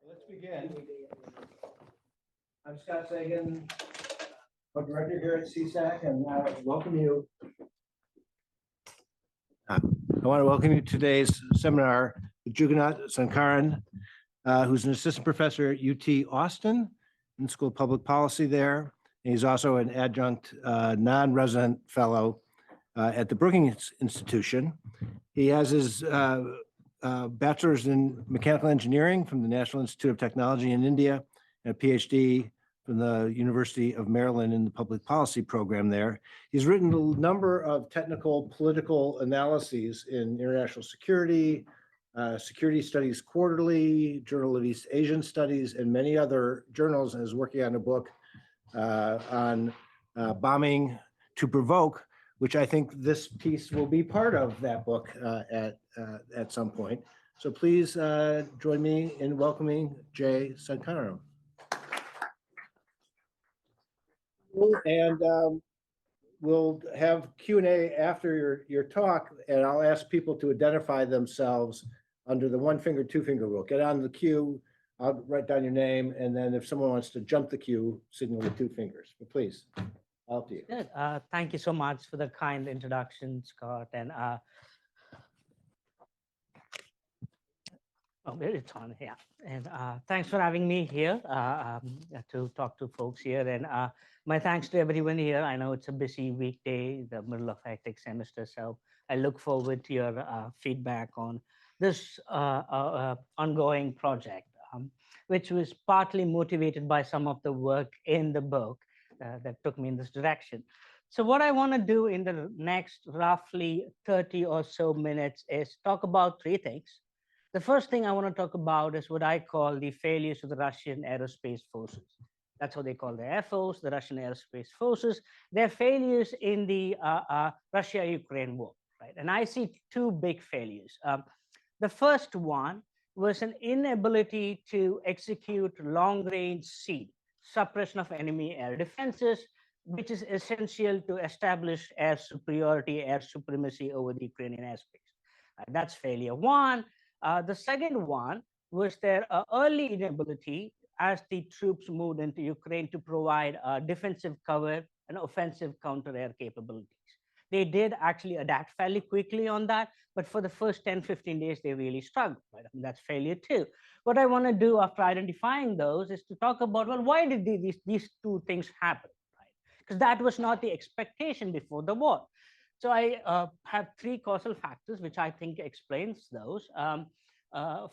Let's begin. I'm Scott Sagan, co-director here at CSAC, and I welcome you. I want to welcome you to today's seminar with Jaganath Sankaran, who's an assistant professor at UT Austin in the School of Public Policy there. And he's also an adjunct non-resident fellow at the Brookings Institution. He has his bachelor's in mechanical engineering from the National Institute of Technology in India, and a PhD from the University of Maryland in the public policy program there. He's written a number of technical political analyses in international security, Security Studies Quarterly, Journal of East Asian Studies, and many other journals, and is working on a book on bombing to provoke, which I think this piece will be part of that book at some point. So please join me in welcoming Jay Sankaran. And we'll have Q&A after your talk, and I'll ask people to identify themselves under the 1 finger, 2 finger rule. Get on the queue, I'll write down your name, and then if someone wants to jump the queue, signal with 2 fingers. But please, up to you. Good. Thank you so much for the kind introduction, Scott. And it's on here. And thanks for having me here to talk to folks here. And my thanks to everyone here. I know it's a busy weekday, the middle of hectic semester. So I look forward to your feedback on this ongoing project, which was partly motivated by some of the work in the book that took me in this direction. So what I want to do in the next roughly 30 or so minutes is talk about 3 things. The first thing I want to talk about is what I call the failures of the Russian Aerospace Forces. That's what they call the Air Force, the Russian Aerospace Forces. Their failures in the Russia-Ukraine war, right? And I see 2 big failures. The first one was an inability to execute long-range SEAD, suppression of enemy air defenses, which is essential to establish air superiority, air supremacy over the Ukrainian airspace. That's failure 1. The second one was their early inability as the troops moved into Ukraine to provide defensive cover and offensive counter-air capabilities. They did actually adapt fairly quickly on that, but for the first 10, 15 days, they really struggled. Right? I mean, that's failure 2. What I want to do after identifying those is to talk about, well, why did these 2 things happen? Right? Because that was not the expectation before the war. So I have 3 causal factors, which I think explains those.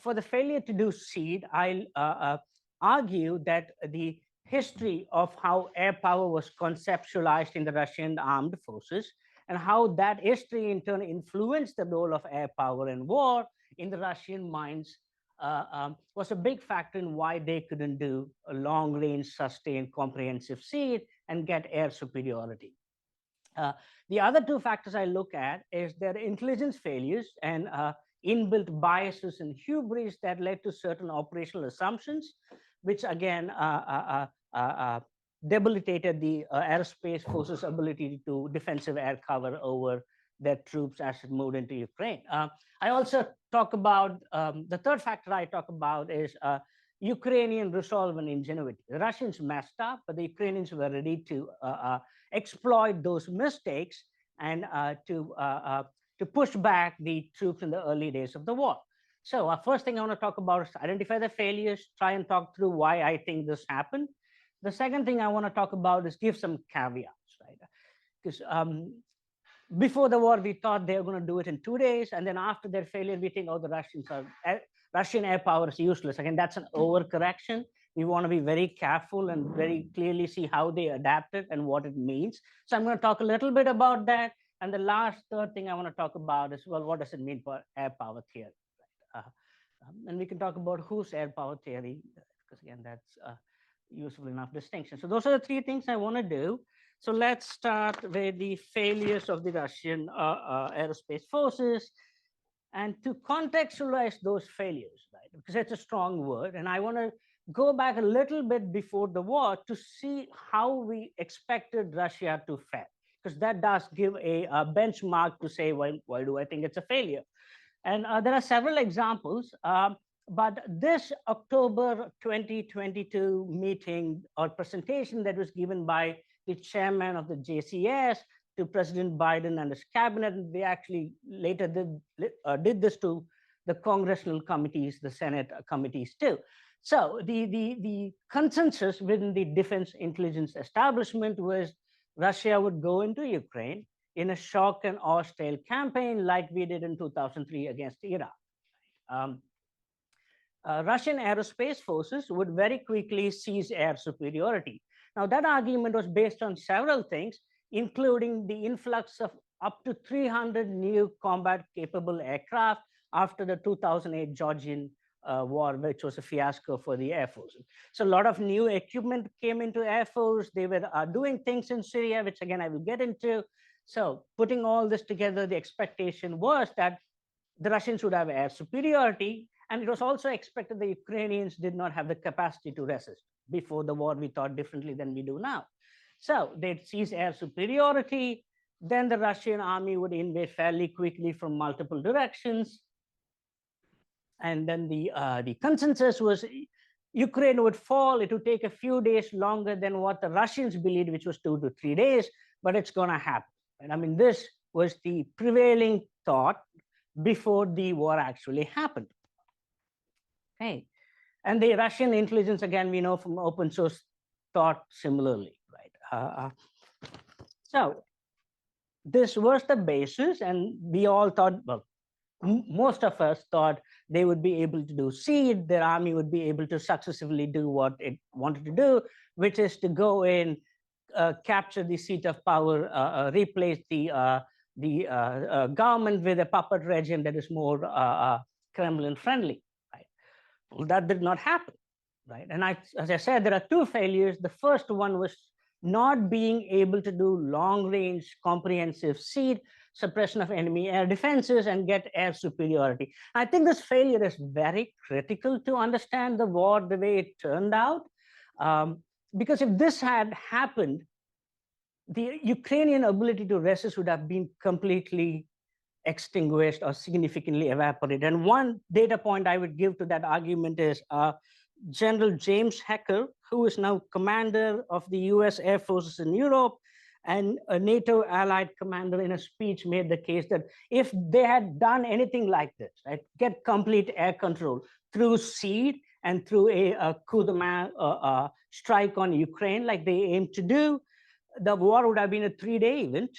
For the failure to do SEAD, I'll argue that the history of how air power was conceptualized in the Russian armed forces and how that history in turn influenced the role of air power in war in the Russian minds was a big factor in why they couldn't do a long-range, sustained, comprehensive SEAD and get air superiority. The other 2 factors I look at is their intelligence failures and inbuilt biases and hubris that led to certain operational assumptions, which again debilitated the aerospace forces' ability to defensive air cover over their troops as it moved into Ukraine. I also talk about, the third factor I talk about is Ukrainian resolve and ingenuity. The Russians messed up, but the Ukrainians were ready to exploit those mistakes and to push back the troops in the early days of the war. So first thing I want to talk about is identify the failures, try and talk through why I think this happened. The second thing I want to talk about is give some caveats, right? Because before the war, we thought they were going to do it in 2 days. And then after their failure, we think, oh, the Russian air power is useless. Again, that's an overcorrection. We want to be very careful and very clearly see how they adapted and what it means. So I'm going to talk a little bit about that. And the third thing I want to talk about is, well, what does it mean for air power theory? And we can talk about whose air power theory, because again, that's a useful enough distinction. So those are the 3 things I want to do. So let's start with the failures of the Russian aerospace forces. And to contextualize those failures, right? Because it's a strong word. And I want to go back a little bit before the war to see how we expected Russia to fare, because that does give a benchmark to say, well, why do I think it's a failure? And there are several examples, But this October 2022 meeting or presentation that was given by the chairman of the JCS to President Biden and his cabinet, and they actually later did this to the congressional committees, the Senate committees too. So the consensus within the defense intelligence establishment was Russia would go into Ukraine in a shock and awe style campaign like we did in 2003 against Iraq. Russian Aerospace Forces would very quickly seize air superiority. Now, that argument was based on several things, including the influx of up to 300 new combat-capable aircraft after the 2008 Georgian war, which was a fiasco for the Air Force. So a lot of new equipment came into Air Force. They were doing things in Syria, which again, I will get into. So putting all this together, the expectation was that the Russians would have air superiority. And it was also expected the Ukrainians did not have the capacity to resist. Before the war, we thought differently than we do now. So they'd seize air superiority. Then the Russian army would invade fairly quickly from multiple directions. And then the consensus was Ukraine would fall. It would take a few days longer than what the Russians believed, which was 2 to 3 days, but it's going to happen. And I mean, this was the prevailing thought before the war actually happened. Okay. And the Russian intelligence, again, we know from open source, thought similarly, right? So this was the basis, and we all thought, well, most of us thought they would be able to do seed, their army would be able to successively do what it wanted to do, which is to go in, capture the seat of power, replace the government with a puppet regime that is more Kremlin friendly. Right? Well, that did not happen, right? And as I said, there are two failures. The first one was not being able to do long-range comprehensive seed, suppression of enemy air defenses, and get air superiority. I think this failure is very critical to understand the war the way it turned out. Because if this had happened, the Ukrainian ability to resist would have been completely extinguished or significantly evaporated. And one data point I would give to that argument is General James Hecker, who is now commander of the US Air Forces in Europe and a NATO allied commander, in a speech made the case that if they had done anything like this, right, get complete air control through SEAD and through a coup de main strike on Ukraine like they aimed to do, the war would have been a 3-day event.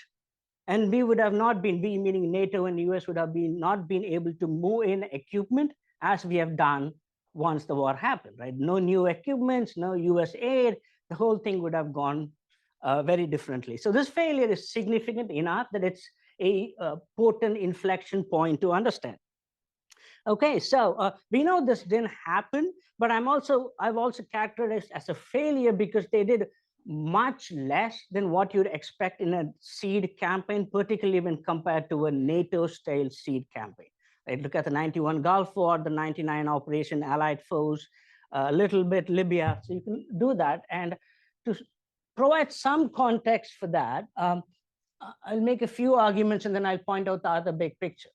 And we would have not been, we meaning NATO and the US would have been not been able to move in equipment as we have done once the war happened, right? No new equipments, no US aid, the whole thing would have gone very differently. So this failure is significant enough that it's a potent inflection point to understand. Okay, so we know this didn't happen, but I've also characterized it as a failure because they did much less than what you'd expect in a seed campaign, particularly when compared to a NATO-style seed campaign. Right? Look at the 91 Gulf War, the 99 Operation Allied Foes, a little bit Libya. So you can do that. And to provide some context for that, I'll make a few arguments and then I'll point out the other big picture.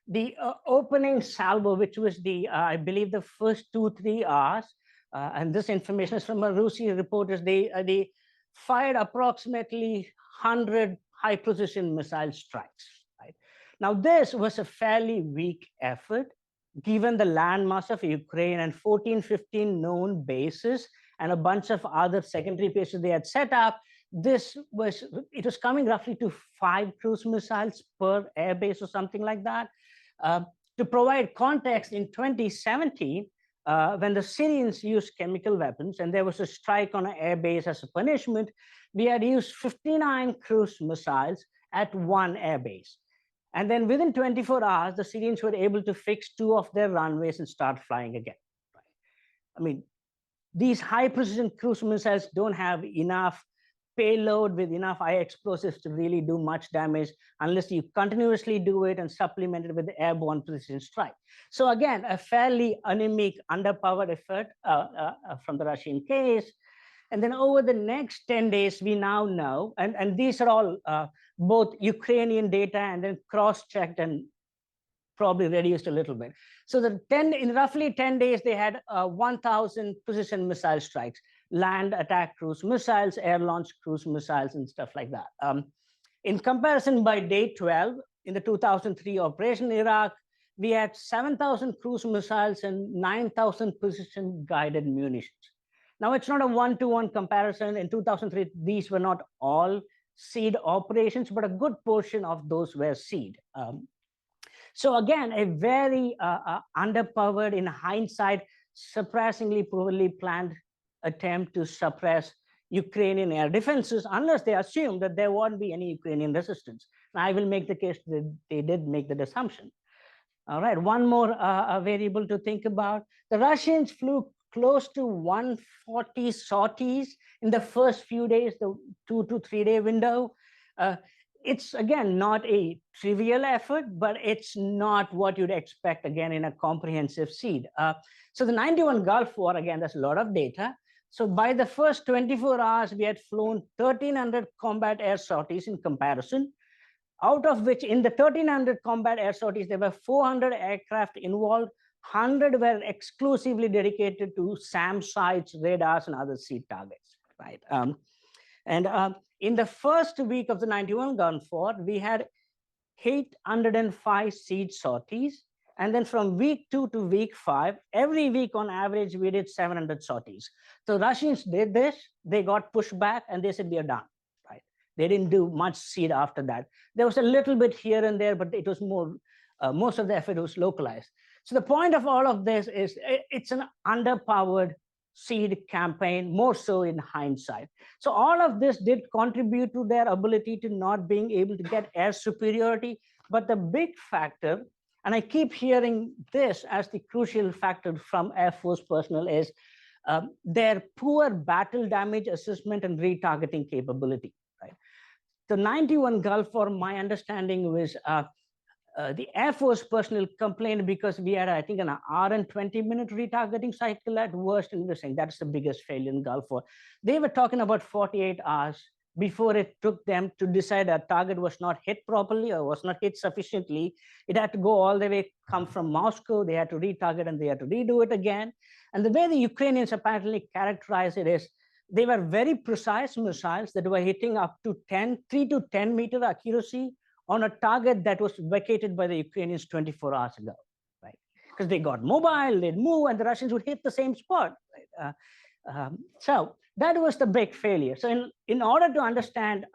The opening salvo, which was the, I believe, the first 2-3 hours, and this information is from a Russian reporters, they fired approximately 100 high precision missile strikes. Right? Now, this was a fairly weak effort, given the landmass of Ukraine and 14, 15 known bases and a bunch of other secondary bases they had set up. It was coming roughly to 5 cruise missiles per air base or something like that. To provide context, in 2017, when the Syrians used chemical weapons and there was a strike on an air base as a punishment, we had used 59 cruise missiles at one air base. And then within 24 hours, the Syrians were able to fix 2 of their runways and start flying again. Right? I mean, these high precision cruise missiles don't have enough payload with enough high explosives to really do much damage unless you continuously do it and supplement it with the airborne precision strike. So again, a fairly anemic, underpowered effort from the Russian case. And then over the next 10 days, we now know, and these are all both Ukrainian data and then cross-checked and probably reduced a little bit. So in roughly 10 days, they had 1,000 precision missile strikes, land attack cruise missiles, air launch cruise missiles, and stuff like that. In comparison, by day 12, in the 2003 Operation Iraq, we had 7,000 cruise missiles and 9,000 precision guided munitions. Now, it's not a one-to-one comparison. In 2003, these were not all SEAD operations, but a good portion of those were SEAD. So again, a very underpowered, in hindsight, surprisingly poorly planned attempt to suppress Ukrainian air defenses, unless they assume that there won't be any Ukrainian resistance. And I will make the case that they did make that assumption. All right, one more variable to think about. The Russians flew close to 140 sorties in the first few days, the 2 to 3 day window. It's, again, not a trivial effort, but it's not what you'd expect, again, in a comprehensive SEAD. So the 91 Gulf War, again, there's a lot of data. So by the first 24 hours, we had flown 1,300 combat air sorties in comparison, out of which in the 1,300 combat air sorties, there were 400 aircraft involved. 100 were exclusively dedicated to SAM sites, radars, and other SEAD targets, right? In the first week of the 91 Gulf War, we had 805 SEAD sorties. And then from week 2 to week 5, every week on average, we did 700 sorties. So Russians did this, they got pushed back, and they said, we are done, right? They didn't do much SEAD after that. There was a little bit here and there, but it was more, most of the effort was localized. So the point of all of this is it's an underpowered SEAD campaign, more so in hindsight. So all of this did contribute to their ability to not being able to get air superiority. But the big factor, and I keep hearing this as the crucial factor from Air Force personnel, is their poor battle damage assessment and retargeting capability, right? The 91 Gulf War, my understanding was the Air Force personnel complained because we had, I think, an hour and 20-minute retargeting cycle at worst, and we were saying that's the biggest failure in Gulf War. They were talking about 48 hours before it took them to decide a target was not hit properly or was not hit sufficiently. It had to go all the way, come from Moscow, they had to retarget and they had to redo it again. And the way the Ukrainians apparently characterize it is they were very precise missiles that were hitting up to 3 to 10 meter accuracy on a target that was vacated by the Ukrainians 24 hours ago, right? Because they got mobile, they'd move, and the Russians would hit the same spot, right? So that was the big failure. So in order to understand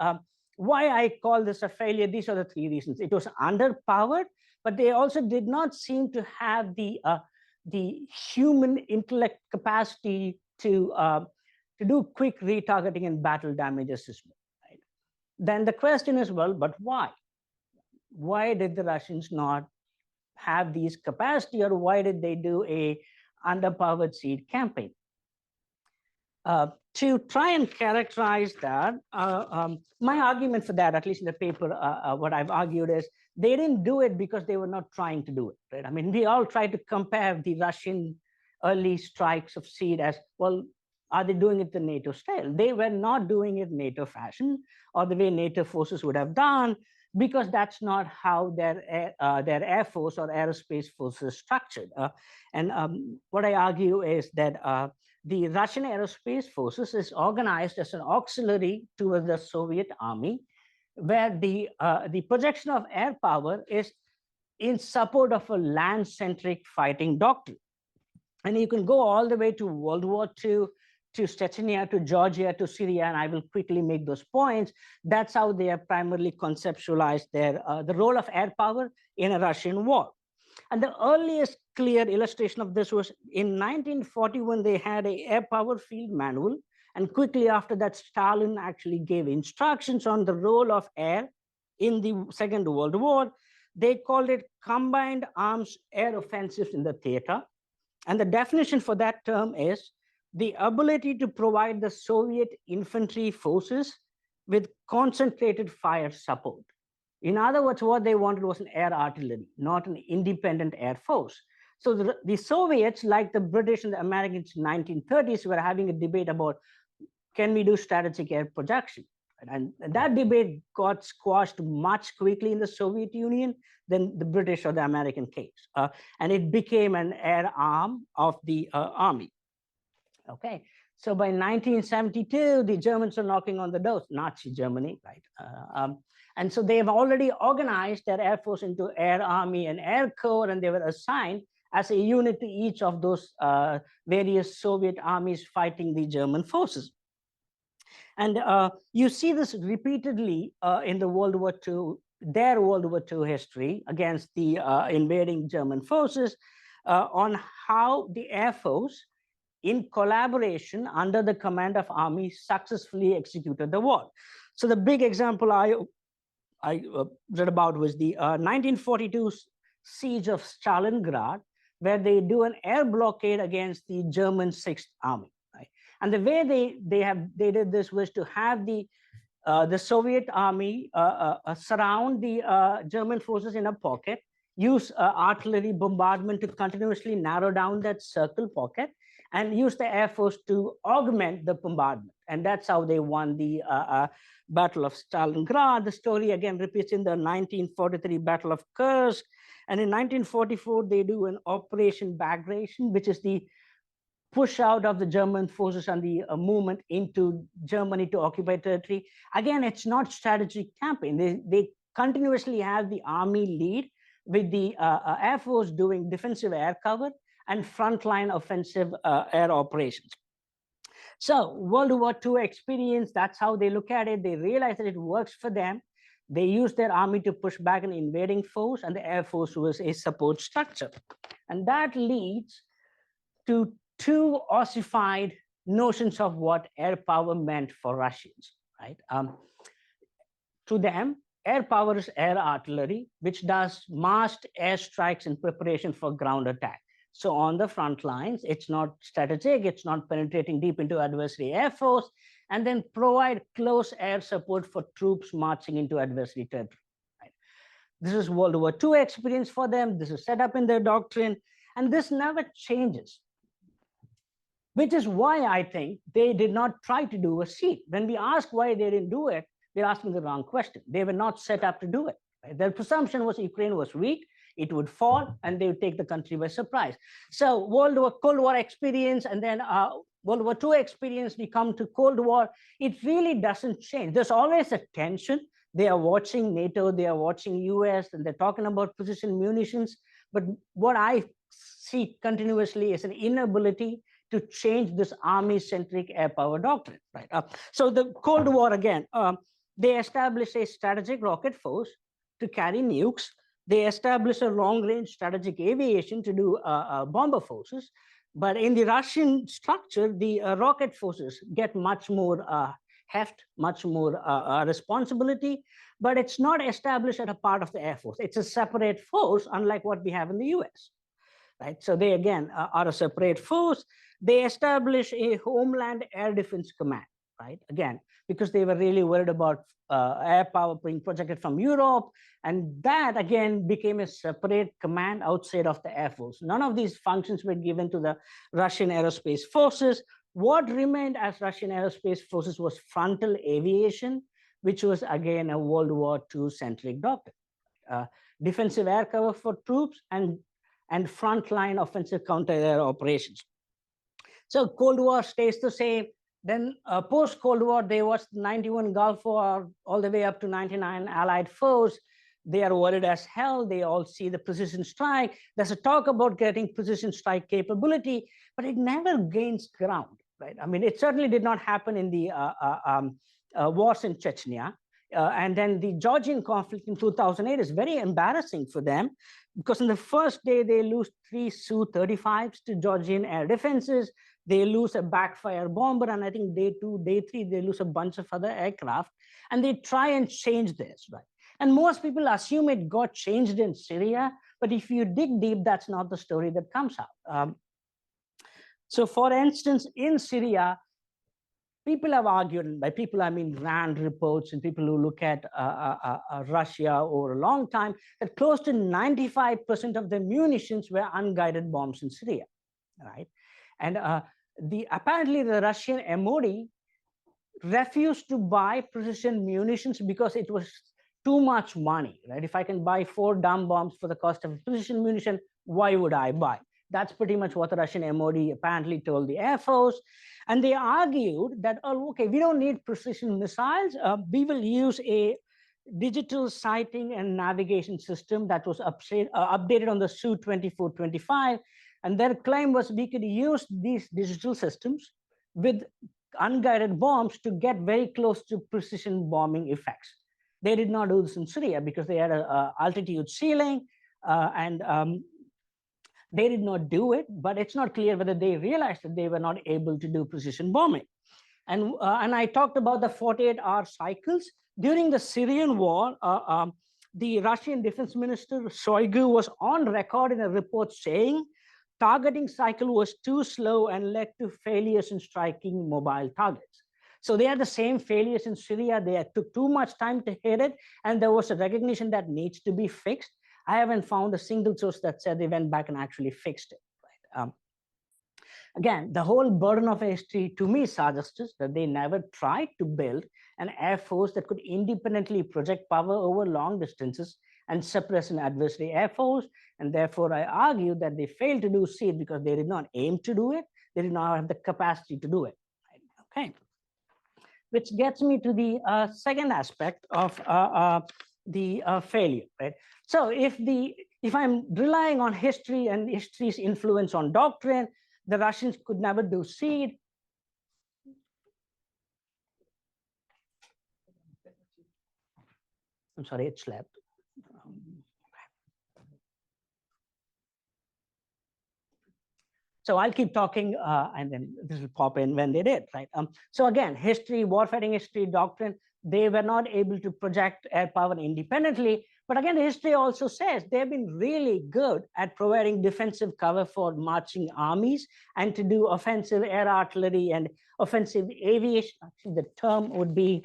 why I call this a failure, these are the 3 reasons. It was underpowered, but they also did not seem to have the human intellect capacity to do quick retargeting and battle damage assessment, right? Then the question is, well, but why? Why did the Russians not have these capacity, or why did they do a underpowered SEAD campaign? To try and characterize that, my argument for that, at least in the paper, what I've argued is they didn't do it because they were not trying to do it, right? I mean, we all try to compare the Russian early strikes of SEAD as, well, are they doing it the NATO style? They were not doing it NATO fashion or the way NATO forces would have done, because that's not how their Air Force or Aerospace Forces structured. What I argue is that the Russian Aerospace Forces is organized as an auxiliary to the Soviet Army, where the projection of air power is in support of a land-centric fighting doctrine. And you can go all the way to World War II, to Chechnya, to Georgia, to Syria, and I will quickly make those points. That's how they have primarily conceptualized the role of air power in a Russian war. And the earliest clear illustration of this was in 1941, they had an air power field manual. And quickly after that, Stalin actually gave instructions on the role of air in the Second World War. They called it combined arms air offensives in the theater. And the definition for that term is the ability to provide the Soviet infantry forces with concentrated fire support. In other words, what they wanted was an air artillery, not an independent air force. So the Soviets, like the British and the Americans in the 1930s, were having a debate about, can we do strategic air projection? And that debate got squashed much quickly in the Soviet Union than the British or the American case. And it became an air arm of the army. Okay, so by 1972, the Germans are knocking on the door, Nazi Germany, right? And so they have already organized their air force into air army and air corps, and they were assigned as a unit to each of those various Soviet armies fighting the German forces. And you see this repeatedly in the World War II, their World War II history against the invading German forces on how the Air Force, in collaboration under the command of army, successfully executed the war. So the big example I read about was the 1942 siege of Stalingrad, where they do an air blockade against the German Sixth Army. Right? And the way they did this was to have the Soviet army surround the German forces in a pocket, use artillery bombardment to continuously narrow down that circle pocket, and use the Air Force to augment the bombardment. And that's how they won the Battle of Stalingrad. The story again repeats in the 1943 Battle of Kursk. And in 1944, they do an Operation Bagration, which is the push out of the German forces and the movement into Germany to occupy territory. Again, it's not strategic campaign. They continuously have the army lead with the Air Force doing defensive air cover and frontline offensive air operations. So World War II experience, that's how they look at it. They realize that it works for them. They use their army to push back an invading force, and the Air Force was a support structure. And that leads to two ossified notions of what air power meant for Russians, right? To them, air power is air artillery, which does massed airstrikes in preparation for ground attack. So on the front lines, it's not strategic, it's not penetrating deep into adversary air force, and then provide close air support for troops marching into adversary territory. Right? This is World War II experience for them. This is set up in their doctrine, and this never changes, which is why I think they did not try to do a siege. When we ask why they didn't do it, they're asking the wrong question. They were not set up to do it. Right? Their presumption was Ukraine was weak, it would fall, and they would take the country by surprise. So Cold War experience, and then World War II experience, we come to Cold War, it really doesn't change. There's always a tension. They are watching NATO, they are watching US, and they're talking about precision munitions. But what I see continuously is an inability to change this army-centric air power doctrine. Right? So the Cold War, again, they established a strategic rocket force to carry nukes. They established a long-range strategic aviation to do bomber forces. But in the Russian structure, the rocket forces get much more heft, much more responsibility, but it's not established as a part of the Air Force. It's a separate force, unlike what we have in the US. Right? So they, again, are a separate force. They establish a Homeland Air Defense Command, right? Again, because they were really worried about air power being projected from Europe. And that, again, became a separate command outside of the Air Force. None of these functions were given to the Russian Aerospace Forces. What remained as Russian Aerospace Forces was frontal aviation, which was, again, a World War II-centric doctrine. Defensive air cover for troops and frontline offensive counter-air operations. So Cold War stays the same. Then post-Cold War, there was 91 Gulf War all the way up to 99 Allied foes. They are worried as hell. They all see the precision strike. There's a talk about getting precision strike capability, but it never gains ground, right? I mean, it certainly did not happen in the wars in Chechnya. And then the Georgian conflict in 2008 is very embarrassing for them, because in the first day, they lose 3 Su-35s to Georgian air defenses. They lose a backfire bomber, and I think day 2, day 3, they lose a bunch of other aircraft, and they try and change this, right? And most people assume it got changed in Syria, but if you dig deep, that's not the story that comes out. So for instance, in Syria, people have argued, and by people I mean RAND reports and people who look at Russia over a long time, that close to 95% of the munitions were unguided bombs in Syria, right? And apparently the Russian MOD refused to buy precision munitions because it was too much money, right? If I can buy 4 dumb bombs for the cost of precision munition, why would I buy? That's pretty much what the Russian MOD apparently told the Air Force. And they argued that, oh, okay, we don't need precision missiles. We will use a digital sighting and navigation system that was updated on the Su-2425. And their claim was we could use these digital systems with unguided bombs to get very close to precision bombing effects. They did not do this in Syria because they had an altitude ceiling, and they did not do it, but it's not clear whether they realized that they were not able to do precision bombing. And I talked about the 48-hour cycles. During the Syrian war, the Russian defense minister Shoigu was on record in a report saying targeting cycle was too slow and led to failures in striking mobile targets. So they had the same failures in Syria. They took too much time to hit it, and there was a recognition that needs to be fixed. I haven't found a single source that said they went back and actually fixed it. Right? Again, the whole burden of history to me suggests that they never tried to build an air force that could independently project power over long distances and suppress an adversary air force. And therefore, I argue that they failed to do it because they did not aim to do it. They did not have the capacity to do it. Right? Okay. Which gets me to the second aspect of the failure. Right. So if I'm relying on history and history's influence on doctrine, the Russians could never do seed. I'm sorry, it slept. So I'll keep talking, and then this will pop in when they did, right? So again, history, warfighting history, doctrine, they were not able to project air power independently. But again, history also says they've been really good at providing defensive cover for marching armies and to do offensive air artillery and offensive aviation. Actually, the term would be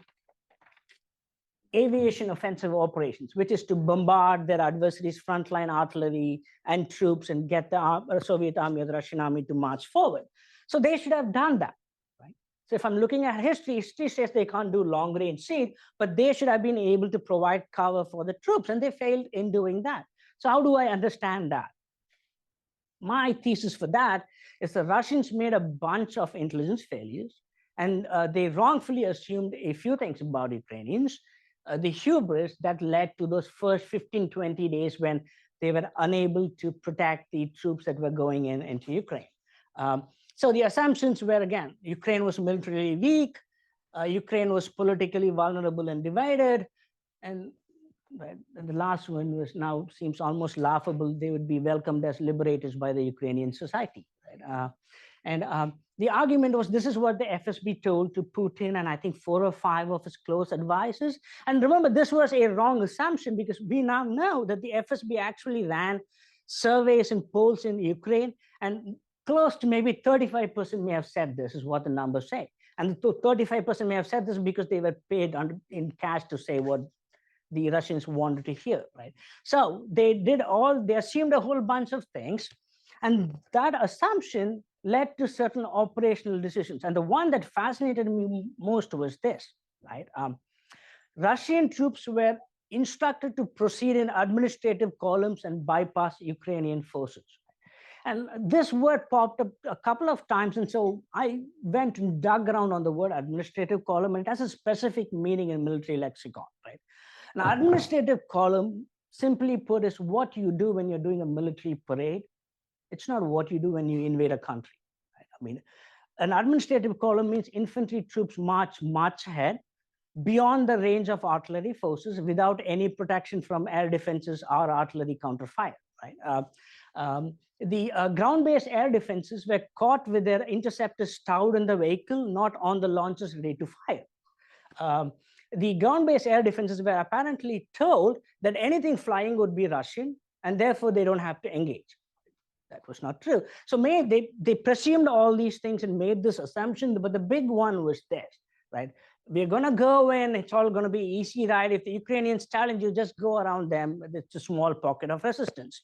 aviation offensive operations, which is to bombard their adversaries' frontline artillery and troops and get the Soviet army or the Russian army to march forward. So they should have done that, right? So if I'm looking at history, history says they can't do long range siege, but they should have been able to provide cover for the troops, and they failed in doing that. So how do I understand that? My thesis for that is the Russians made a bunch of intelligence failures, and they wrongfully assumed a few things about Ukrainians. The hubris that led to those first 15, 20 days when they were unable to protect the troops that were going into Ukraine. So the assumptions were, again, Ukraine was militarily weak, Ukraine was politically vulnerable and divided, and the last one was now seems almost laughable. They would be welcomed as liberators by the Ukrainian society. Right? The argument was this is what the FSB told to Putin and I think 4 or 5 of his close advisors. And remember, this was a wrong assumption because we now know that the FSB actually ran surveys and polls in Ukraine, and close to maybe 35% may have said this is what the numbers say. And 35% may have said this because they were paid in cash to say what the Russians wanted to hear, right? So they assumed a whole bunch of things, and that assumption led to certain operational decisions. And the one that fascinated me most was this, right? Russian troops were instructed to proceed in administrative columns and bypass Ukrainian forces. And this word popped up a couple of times. And so I went and dug around on the word administrative column, and it has a specific meaning in military lexicon, right? Now, administrative column, simply put, is what you do when you're doing a military parade. It's not what you do when you invade a country. Right? I mean, an administrative column means infantry troops march ahead beyond the range of artillery forces without any protection from air defenses or artillery counterfire. Right? The ground-based air defenses were caught with their interceptors stowed in the vehicle, not on the launchers ready to fire. The ground-based air defenses were apparently told that anything flying would be Russian, and therefore they don't have to engage. That was not true. So they presumed all these things and made this assumption, but the big one was this, right? We're going to go in, it's all going to be easy, right? If the Ukrainians challenge you, just go around them. It's a small pocket of resistance.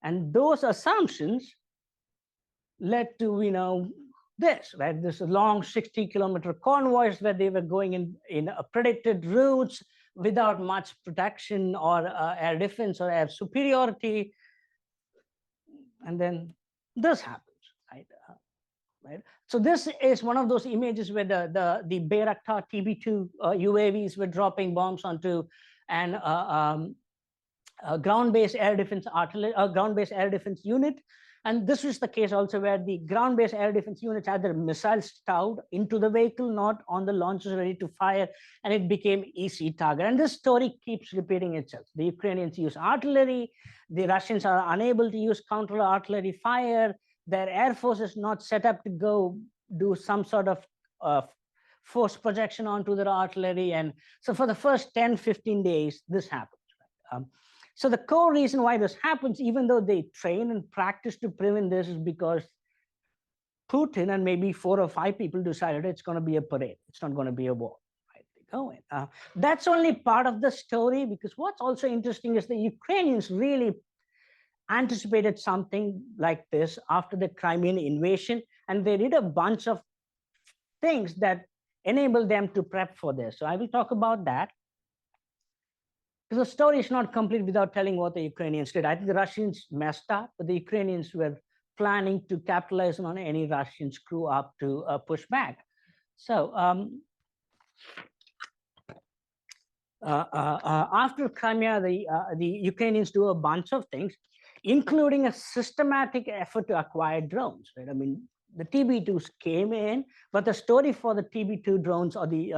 And those assumptions led to, this, right? This long 60-kilometer convoys where they were going in predicted routes without much protection or air defense or air superiority. And then this happens, right? Right. So this is one of those images where the Bayraktar TB2 UAVs were dropping bombs onto an ground-based air defense artillery, ground-based air defense unit. And this was the case also where the ground-based air defense units had their missiles stowed into the vehicle, not on the launchers ready to fire, and it became easy target. And this story keeps repeating itself. The Ukrainians use artillery, the Russians are unable to use counter artillery fire, their air force is not set up to go do some sort of force projection onto their artillery. And so for the first 10, 15 days, this happens. So the core reason why this happens, even though they train and practice to prevent this, is because Putin and maybe 4 or 5 people decided it's going to be a parade. It's not going to be a war. Right? They go in. That's only part of the story, because what's also interesting is the Ukrainians really anticipated something like this after the Crimean invasion, and they did a bunch of things that enabled them to prep for this. So I will talk about that. Because the story is not complete without telling what the Ukrainians did. I think the Russians messed up, but the Ukrainians were planning to capitalize on any Russian screw up to push back. So after Crimea, the Ukrainians do a bunch of things, including a systematic effort to acquire drones. Right? I mean, the TB2s came in, but the story for the TB2 drones or the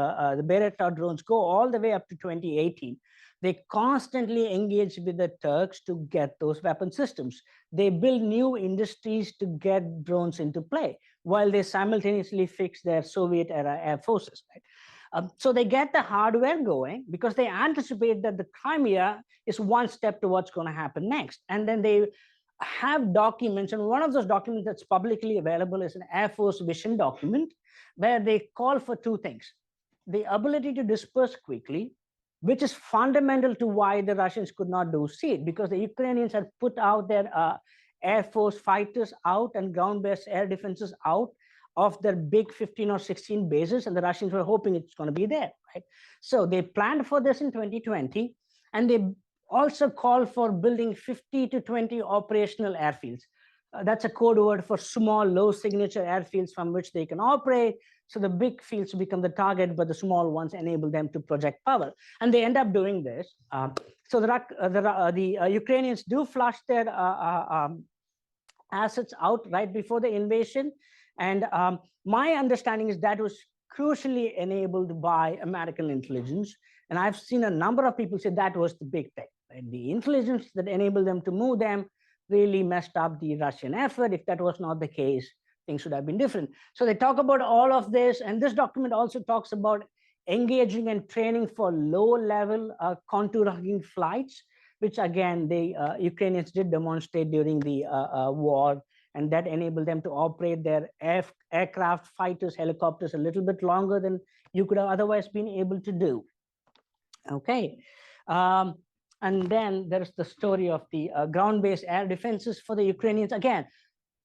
Bayraktar drones go all the way up to 2018. They constantly engage with the Turks to get those weapon systems. They build new industries to get drones into play, while they simultaneously fix their Soviet-era air forces. Right? So they get the hardware going because they anticipate that the Crimea is one step to what's going to happen next. And then they have documents, and one of those documents that's publicly available is an Air Force vision document, where they call for 2 things: the ability to disperse quickly, which is fundamental to why the Russians could not do siege, because the Ukrainians had put out their Air Force fighters out and ground-based air defenses out of their big 15 or 16 bases, and the Russians were hoping it's going to be there, right? So they planned for this in 2020, and they also called for building 50 to 20 operational airfields. That's a code word for small, low-signature airfields from which they can operate. So the big fields become the target, but the small ones enable them to project power. And they end up doing this. So the Ukrainians do flush their assets out right before the invasion. And my understanding is that was crucially enabled by American intelligence. And I've seen a number of people say that was the big thing. Right? The intelligence that enabled them to move them really messed up the Russian effort. If that was not the case, things should have been different. So they talk about all of this, and this document also talks about engaging and training for low-level contour hugging flights, which again, the Ukrainians did demonstrate during the war, and that enabled them to operate their aircraft, fighters, helicopters a little bit longer than you could have otherwise been able to do. Okay. And then there's the story of the ground-based air defenses for the Ukrainians. Again,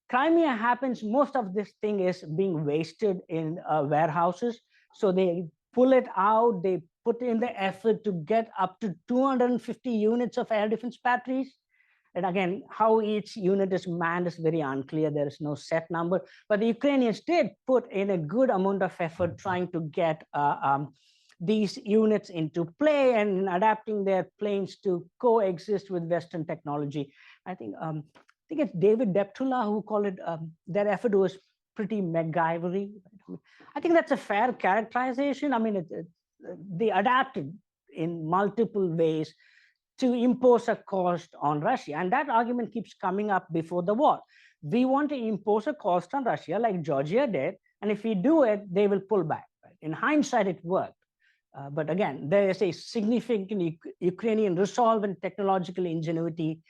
Crimea happens, most of this thing is being wasted in warehouses. So they pull it out, they put in the effort to get up to 250 units of air defense batteries. And again, how each unit is manned is very unclear. There is no set number. But the Ukrainians did put in a good amount of effort trying to get these units into play and adapting their planes to coexist with Western technology. I think it's David Deptula who called it, their effort was pretty MacGyvery. I think that's a fair characterization. I mean, they adapted in multiple ways to impose a cost on Russia. And that argument keeps coming up before the war. We want to impose a cost on Russia like Georgia did. And if we do it, they will pull back. Right? In hindsight, it worked. But again, there is a significant Ukrainian resolve and technological ingenuity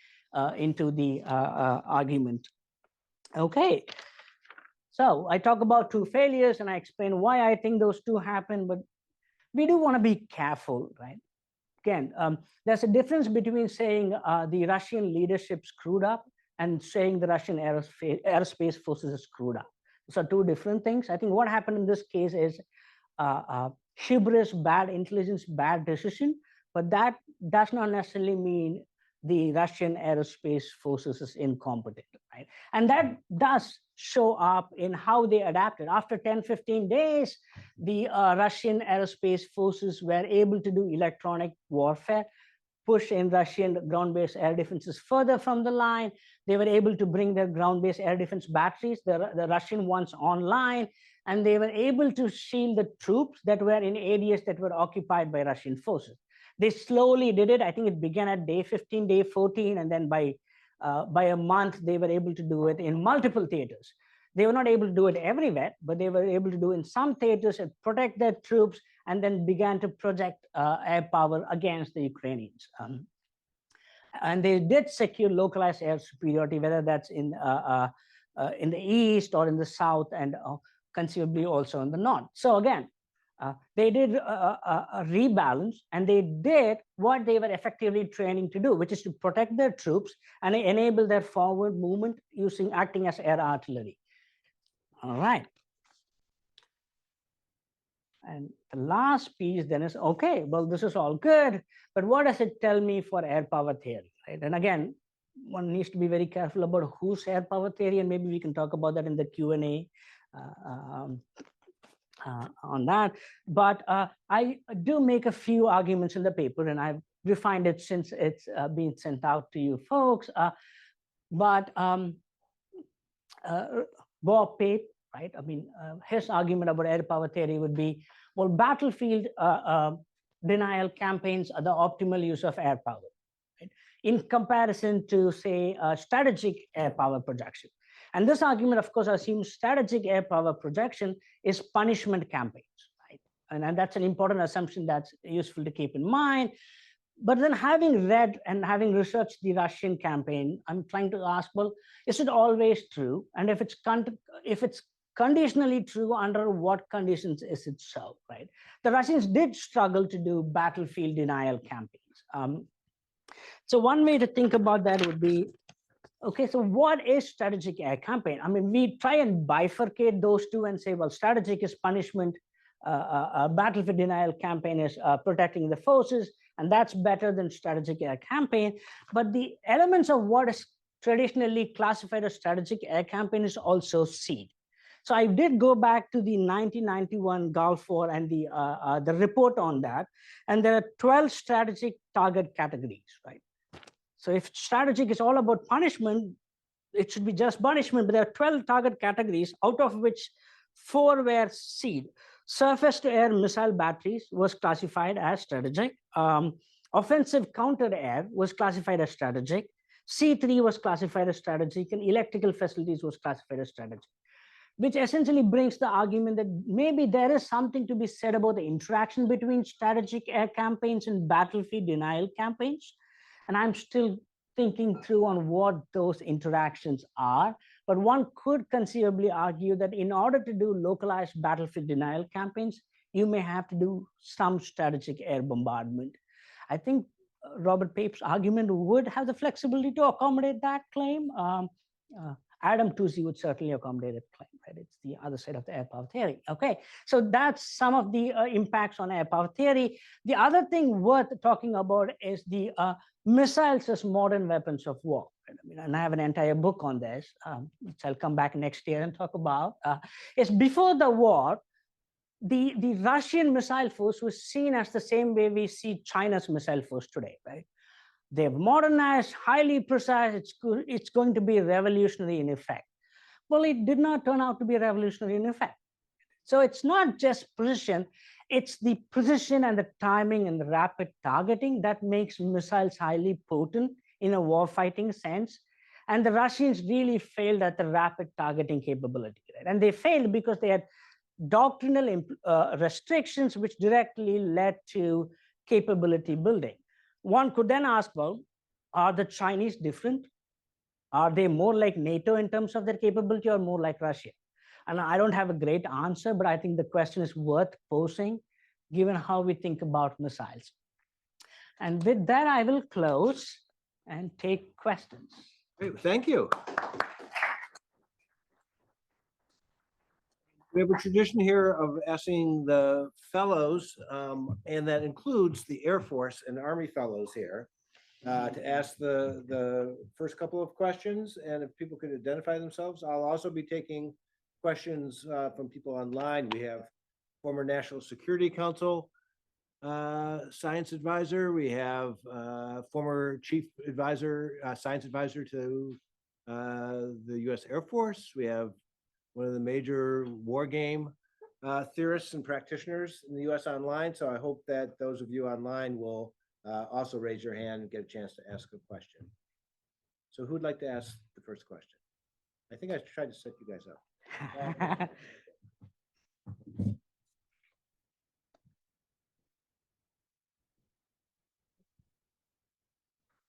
into the argument. Okay, so I talk about 2 failures and I explain why I think those 2 happened, but we do want to be careful, right? Again, there's a difference between saying the Russian leadership screwed up and saying the Russian Aerospace Forces is screwed up. So two different things. I think what happened in this case is hubris, bad intelligence, bad decision, but that does not necessarily mean the Russian Aerospace Forces is incompetent, right? And that does show up in how they adapted. After 10, 15 days, the Russian Aerospace Forces were able to do electronic warfare, push in Russian ground-based air defenses further from the line. They were able to bring their ground-based air defense batteries, the Russian ones, online, and they were able to shield the troops that were in areas that were occupied by Russian forces. They slowly did it. I think it began at day 15, day 14, and then by a month, they were able to do it in multiple theaters. They were not able to do it everywhere, but they were able to do in some theaters and protect their troops, and then began to project air power against the Ukrainians. And they did secure localized air superiority, whether that's in the east or in the south, and conceivably also in the north. So again, they did a rebalance, and they did what they were effectively training to do, which is to protect their troops and enable their forward movement acting as air artillery. All right. And the last piece then is, okay, well, this is all good, but what does it tell me for air power theory, right? And again, one needs to be very careful about whose air power theory, and maybe we can talk about that in the Q&A on that. But I do make a few arguments in the paper, and I've refined it since it's been sent out to you folks. But Bob Pape, right? I mean, his argument about air power theory would be, well, battlefield denial campaigns are the optimal use of air power, right? In comparison to, say, strategic air power projection. And this argument, of course, assumes strategic air power projection is punishment campaigns, right? And that's an important assumption that's useful to keep in mind. But then, having read and having researched the Russian campaign, I'm trying to ask, well, is it always true? And if it's conditionally true, under what conditions is it so, right? The Russians did struggle to do battlefield denial campaigns. So one way to think about that would be, okay, so what is strategic air campaign? I mean, we try and bifurcate those two and say, well, strategic is punishment, battlefield denial campaign is protecting the forces, and that's better than strategic air campaign. But the elements of what is traditionally classified as strategic air campaign is also seed. So I did go back to the 1991 Gulf War and the report on that, and there are 12 strategic target categories, right? So if strategic is all about punishment, it should be just punishment, but there are 12 target categories, out of which 4 were seed. Surface to air missile batteries was classified as strategic. Offensive counter air was classified as strategic. C3 was classified as strategic, and electrical facilities was classified as strategic, which essentially brings the argument that maybe there is something to be said about the interaction between strategic air campaigns and battlefield denial campaigns. And I'm still thinking through on what those interactions are. But one could conceivably argue that in order to do localized battlefield denial campaigns, you may have to do some strategic air bombardment. I think Robert Pape's argument would have the flexibility to accommodate that claim. Adam Toozy would certainly accommodate that claim, right? It's the other side of the air power theory. Okay, so that's some of the impacts on air power theory. The other thing worth talking about is the missiles as modern weapons of war. I mean, and I have an entire book on this, which I'll come back next year and talk about. Is before the war, the Russian missile force was seen as the same way we see China's missile force today, right? They've modernized, highly precise, it's going to be revolutionary in effect. Well, it did not turn out to be revolutionary in effect. So it's not just precision, it's the precision and the timing and the rapid targeting that makes missiles highly potent in a warfighting sense. And the Russians really failed at the rapid targeting capability, right? And they failed because they had doctrinal restrictions which directly led to capability building. One could then ask, well, are the Chinese different? Are they more like NATO in terms of their capability or more like Russia? And I don't have a great answer, but I think the question is worth posing given how we think about missiles. And with that, I will close and take questions. Great, thank you. We have a tradition here of asking the fellows, and that includes the Air Force and Army fellows here, to ask the first couple of questions. And if people could identify themselves, I'll also be taking questions from people online. We have former National Security Council science advisor. We have former chief advisor, science advisor to the U.S. Air Force. We have one of the major war game theorists and practitioners in the U.S. online. So I hope that those of you online will also raise your hand and get a chance to ask a question. So who'd like to ask the first question? I think I tried to set you guys up.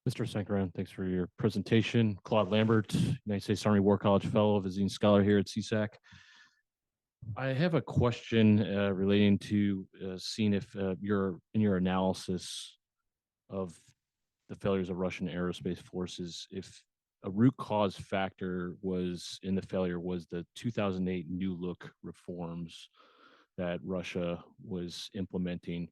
Mr. Sankaran, thanks for your presentation. Claude Lambert, United States Army War College Fellow, visiting scholar here at CSAC. I have a question relating to seeing if in your analysis of the failures of Russian Aerospace Forces, if a root cause factor was in the failure was the 2008 New Look reforms that Russia was implementing,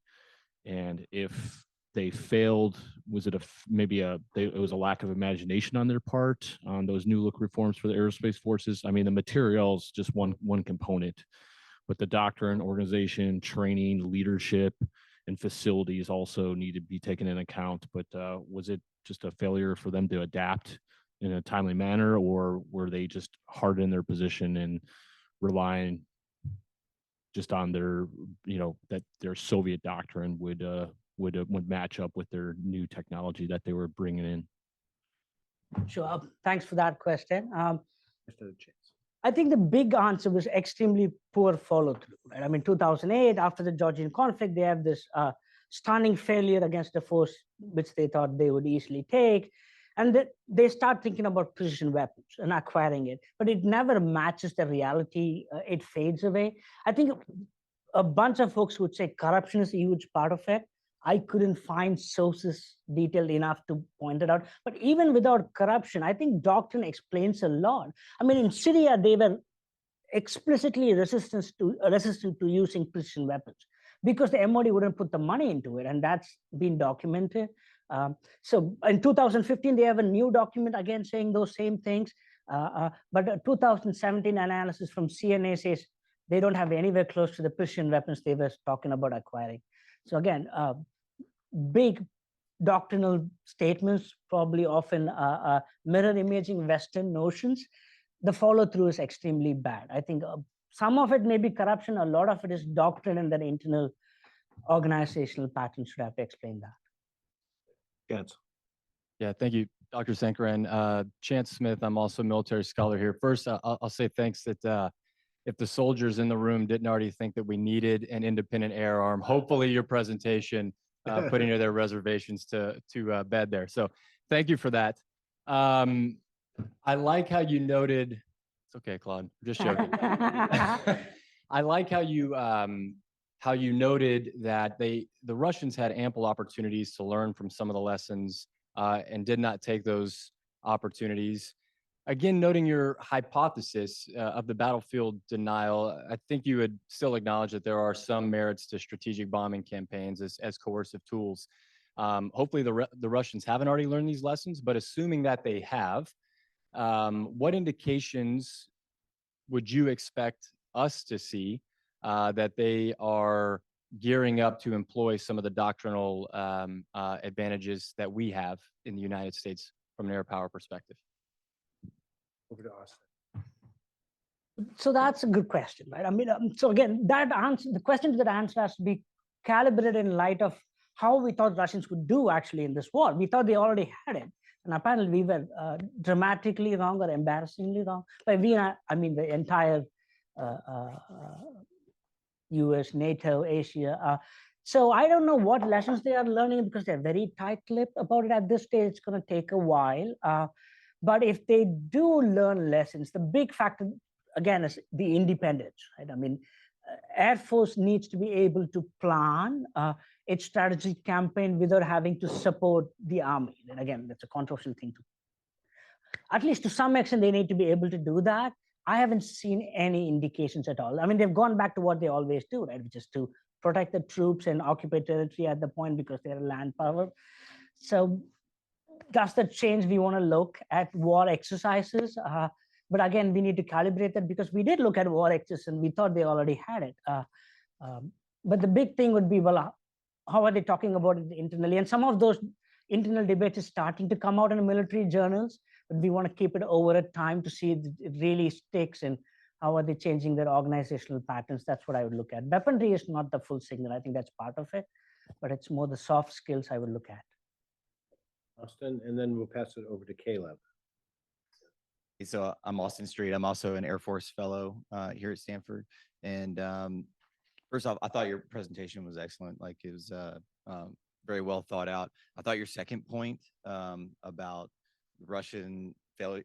and if they failed, was it it was a lack of imagination on their part on those New Look reforms for the aerospace forces? I mean, the materials just one component, but the doctrine, organization, training, leadership, and facilities also need to be taken into account. But was it just a failure for them to adapt in a timely manner, or were they just hard in their position and relying just on their, that their Soviet doctrine would match up with their new technology that they were bringing in? Sure. Thanks for that question. Just a chance. I think the big answer was extremely poor follow through. Right? I mean, 2008, after the Georgian conflict, they have this stunning failure against a force which they thought they would easily take. And they start thinking about precision weapons and acquiring it, but it never matches the reality. It fades away. I think a bunch of folks would say corruption is a huge part of it. I couldn't find sources detailed enough to point it out. But even without corruption, I think doctrine explains a lot. I mean, in Syria, they were explicitly resistant to using precision weapons because the MOD wouldn't put the money into it, and that's been documented. So in 2015, they have a new document again saying those same things. But a 2017 analysis from CNA says they don't have anywhere close to the precision weapons they were talking about acquiring. So again, big doctrinal statements, probably often mirror imaging Western notions. The follow through is extremely bad. I think some of it may be corruption. A lot of it is doctrine, and then internal organizational patterns should have to explain that. Yes. Yeah, thank you, Dr. Sankaran. Chance Smith, I'm also a military scholar here. First, I'll say thanks that if the soldiers in the room didn't already think that we needed an independent air arm, hopefully your presentation putting their reservations to bed there. So thank you for that. I like how you noted, it's okay, Claude, I'm just joking. I like how you noted that the Russians had ample opportunities to learn from some of the lessons and did not take those opportunities. Again, noting your hypothesis of the battlefield denial, I think you would still acknowledge that there are some merits to strategic bombing campaigns as coercive tools. Hopefully the Russians haven't already learned these lessons, but assuming that they have, what indications would you expect us to see that they are gearing up to employ some of the doctrinal advantages that we have in the United States from an air power perspective? Over to Austin. So that's a good question, right? I mean, so again, the question to that answer has to be calibrated in light of how we thought Russians would do actually in this war. We thought they already had it, and apparently we were dramatically wrong or embarrassingly wrong. But I mean, the entire US, NATO, Asia. So I don't know what lessons they are learning because they're very tight-lipped about it at this stage. It's going to take a while. But if they do learn lessons, the big factor, again, is the independence, right? I mean, Air Force needs to be able to plan its strategic campaign without having to support the Army. And again, that's a controversial thing. At least to some extent, they need to be able to do that. I haven't seen any indications at all. I mean, they've gone back to what they always do, right? Which is to protect the troops and occupy territory at the point because they're land power. So does that change? We want to look at war exercises. But again, we need to calibrate that because we did look at war exercises and we thought they already had it. But the big thing would be, well, how are they talking about it internally? And some of those internal debates is starting to come out in military journals, but we want to keep it over a time to see if it really sticks and how are they changing their organizational patterns. That's what I would look at. Weaponry is not the full signal. I think that's part of it, but it's more the soft skills I would look at. Austin, and then we'll pass it over to Caleb. So I'm Austin Street. I'm also an Air Force fellow here at Stanford. And first off, I thought your presentation was excellent. Like it was very well thought out. I thought your second point about Russian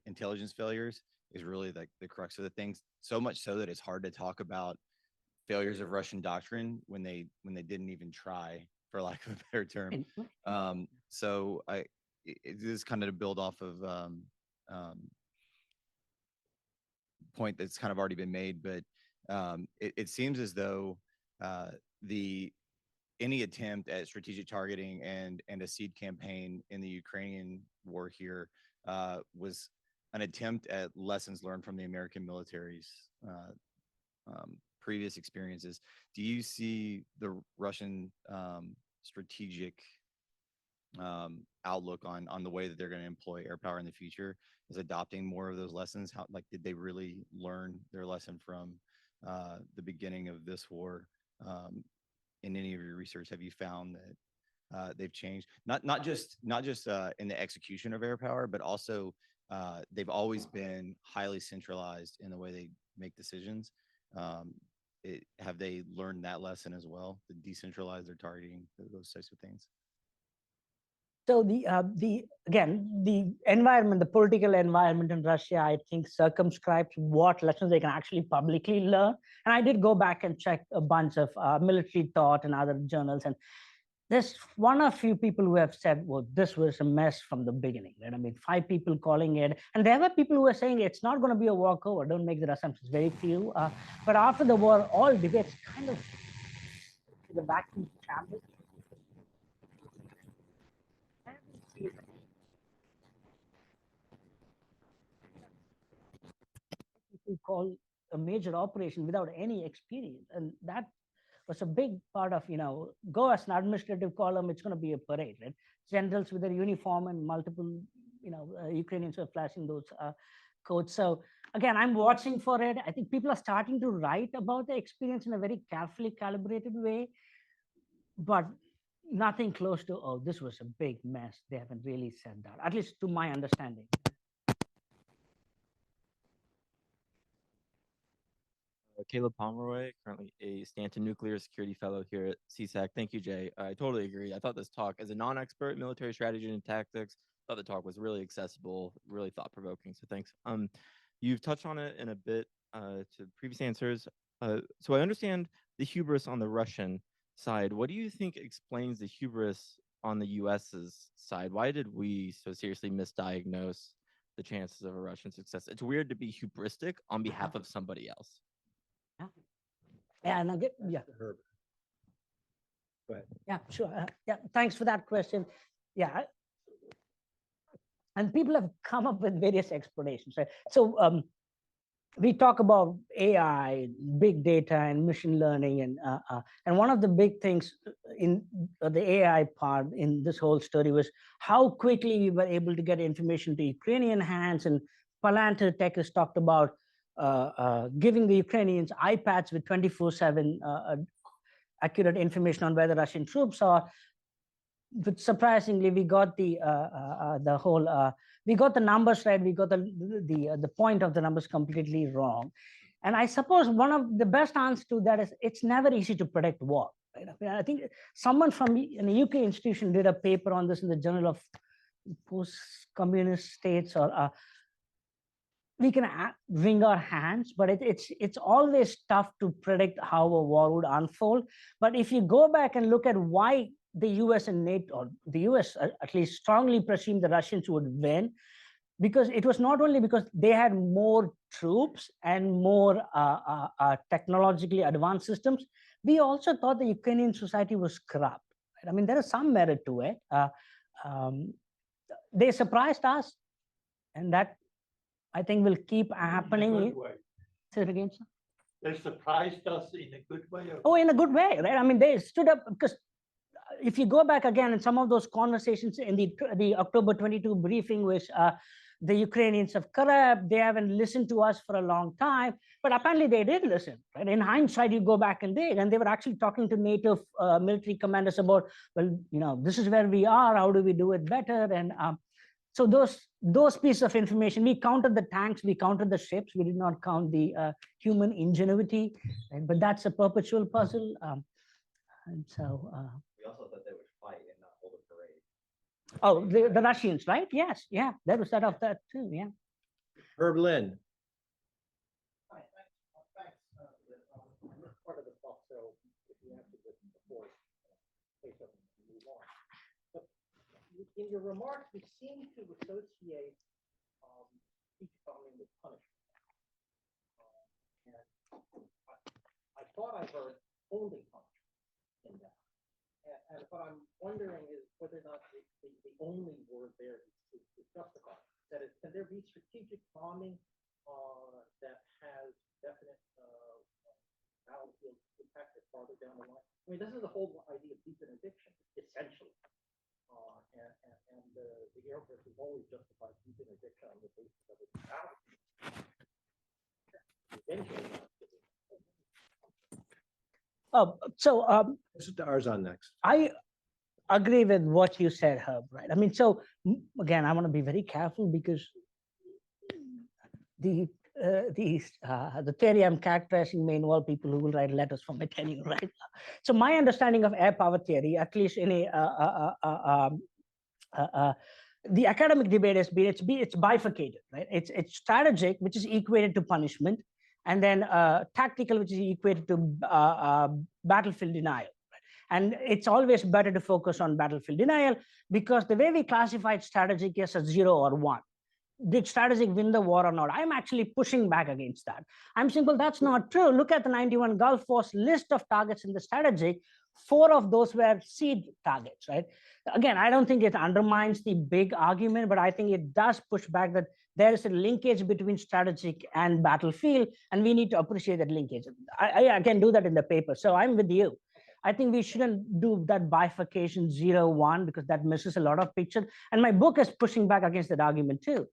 intelligence failures is really like the crux of the things. So much so that it's hard to talk about failures of Russian doctrine when they didn't even try, for lack of a better term. So this is kind of to build off of point that's kind of already been made, but it seems as though any attempt at strategic targeting and a seed campaign in the Ukrainian war here was an attempt at lessons learned from the American military's previous experiences. Do you see the Russian strategic outlook on the way that they're going to employ air power in the future is adopting more of those lessons? How, like, did they really learn their lesson from the beginning of this war? In any of your research, have you found that they've changed? Not just in the execution of air power, but also they've always been highly centralized in the way they make decisions. Have they learned that lesson as well, to decentralize their targeting, those types of things? So the environment, the political environment in Russia, I think circumscribes what lessons they can actually publicly learn. And I did go back and check a bunch of military thought and other journals, and there's one or few people who have said, well, this was a mess from the beginning, right? I mean, 5 people calling it, and there were people who were saying it's not going to be a walkover. Don't make that assumptions. Very few. But after the war, all debates kind of the vacuum chamber. People call a major operation without any experience, and that was a big part of, go as an administrative column, it's going to be a parade, right? Generals with their uniform and multiple, Ukrainians are flashing those codes. So again, I'm watching for it. I think people are starting to write about the experience in a very carefully calibrated way, but nothing close to, oh, this was a big mess. They haven't really said that, at least to my understanding. Caleb Pomeroy, currently a Stanton Nuclear Security Fellow here at CSAC. Thank you, Jay. I totally agree. I thought this talk, as a non-expert military strategy and tactics, thought the talk was really accessible, really thought-provoking. So thanks. You've touched on it in a bit to previous answers. So I understand the hubris on the Russian side. What do you think explains the hubris on the US's side? Why did we so seriously misdiagnose the chances of a Russian success? It's weird to be hubristic on behalf of somebody else. Yeah, and again, yeah. Herb. Go ahead. Yeah, sure. Yeah, thanks for that question. Yeah, and people have come up with various explanations, right? So we talk about AI, big data, and machine learning, and one of the big things in the AI part in this whole story was how quickly we were able to get information to Ukrainian hands. And Palantir Tech has talked about giving the Ukrainians iPads with 24/7 accurate information on where the Russian troops are. But surprisingly, we got the numbers right. We got the point of the numbers completely wrong. And I suppose one of the best answers to that is it's never easy to predict war. Right? I think someone from an UK institution did a paper on this in the Journal of Post-Communist States, or we can wring our hands, but it's always tough to predict how a war would unfold. But if you go back and look at why the US and NATO, or the US at least, strongly presumed the Russians would win, because it was not only because they had more troops and more technologically advanced systems, we also thought the Ukrainian society was corrupt. Right? I mean, there is some merit to it. They surprised us, and that I think will keep happening. Say it again, sir. They surprised us in a good way. Oh, in a good way, right? I mean, they stood up because if you go back again in some of those conversations in the October 22 briefing, which the Ukrainians have corrupt, they haven't listened to us for a long time, but apparently they did listen, right? In hindsight, you go back and dig, and they were actually talking to NATO military commanders about, well, this is where we are, how do we do it better? And so those pieces of information, we counted the tanks, we counted the ships, we did not count the human ingenuity, right? But that's a perpetual puzzle. And so. We also thought they would fight and not hold a parade. Oh, the Russians, right? Yes, yeah, that was that of that too, yeah. Herb Lynn. Hi, thanks. On this part of the talk, so if you answer this before, say something and move on. But in your remarks, you seem to associate speech bombing with punishment. And I thought I heard only punishment in that. And what I'm wondering is whether or not the only word there is justified. That is, can there be strategic bombing that has definite battlefield impact farther down the line? I mean, this is the whole idea of deep interdiction, essentially. And the Air Force has always justified deep interdiction on the basis of its battlefield. Eventually, This is to Arzan next. I agree with what you said, Herb, right? I mean, so again, I want to be very careful because the theory I'm characterizing may involve people who will write letters for my tenure, right? So my understanding of air power theory, at least in the academic debate has been it's bifurcated, right? It's strategic, which is equated to punishment, and then tactical, which is equated to battlefield denial. And it's always better to focus on battlefield denial because the way we classified strategic is a 0 or 1. Did strategic win the war or not? I'm actually pushing back against that. I'm saying, well, that's not true. Look at the 91 Gulf Force list of targets in the strategic. 4 of those were seed targets, right? Again, I don't think it undermines the big argument, but I think it does push back that there is a linkage between strategic and battlefield, and we need to appreciate that linkage. I can do that in the paper. So I'm with you. I think we shouldn't do that bifurcation 0-1 because that misses a lot of picture. And my book is pushing back against that argument too.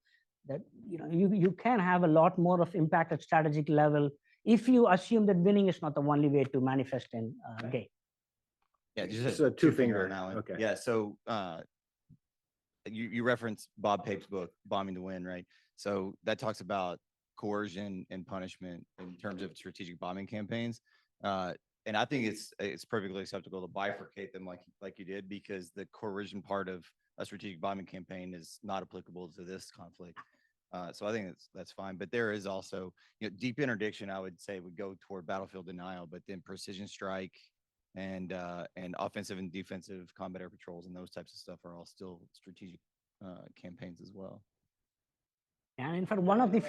That you can have a lot more of impact at strategic level if you assume that winning is not the only way to manifest in game. Yeah, just It's a a two-finger, on that one. okay. Yeah, so you referenced Bob Pape's book, Bombing to Win, right? So that talks about coercion and punishment in terms of strategic bombing campaigns. And I think it's perfectly acceptable to bifurcate them like you did, because the coercion part of a strategic bombing campaign is not applicable to this conflict. So I think that's fine. But there is also, deep interdiction, I would say, would go toward battlefield denial, but then precision strike and offensive and defensive combat air patrols and those types of stuff are all still strategic campaigns as well. And in fact, one of the